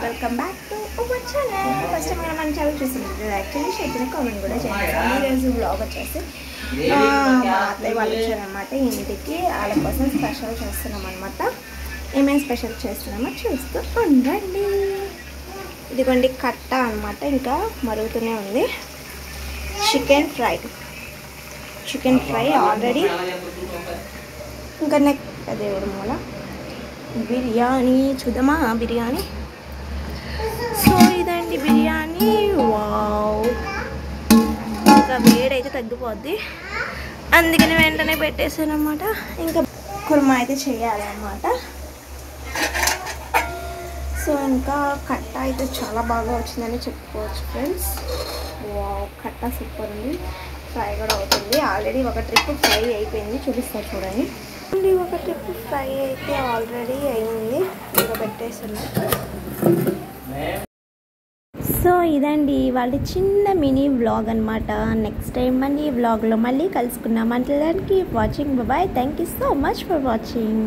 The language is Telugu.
Welcome back to our channel. First time మన ఛానల్ చూసింది యాక్చువల్లీ చెప్పిన కామెంట్ కూడా చేస్తాను. ఈరోజు బ్లాగ్ వచ్చేసి మా అత్తయ్య వాళ్ళు వచ్చారనమాట ఇంటికి. వాళ్ళ కోసం స్పెషల్ చేస్తున్నాం అనమాట. ఏమేమి స్పెషల్ చేస్తున్నామో చూస్తూ ఉండండి. ఇదిగోండి కట్ట అనమాట, ఇంకా మరుగుతూనే ఉంది. Chicken fry already. ఇంకా నెక్స్ట్ దేవుడు మూల బిర్యానీ చూద్దామా. బిర్యానీ సో ఇదండి బిర్యానీ. వావ్, ఇంకా వేడైతే తగ్గిపోద్ది, అందుకని వెంటనే పెట్టేసాను అనమాట. ఇంకా కుర్మా అయితే చేయాలన్నమాట. సో ఇంకా కట్ట అయితే చాలా బాగా వచ్చిందని చెప్పుకోవచ్చు ఫ్రెండ్స్. వావ్, కట్ట సూపర్ ఉంది. ఫ్రై కూడా అవుతుంది. ఆల్రెడీ ఒక ట్రిప్ ఫ్రై అయిపోయింది, చూపిస్తారు చూడండి. ఒక ట్రిప్ ఫ్రై అయితే ఆల్రెడీ అయింది, ఇంకా పెట్టేస్తున్నాం. సో ఇదండి వాళ్ళ చిన్న మినీ వ్లాగ్ అనమాట. నెక్స్ట్ టైం మళ్ళీ వ్లాగ్లో మళ్ళీ కలుసుకున్నాం. అంటే keep watching. Bye. Thank you so much for watching.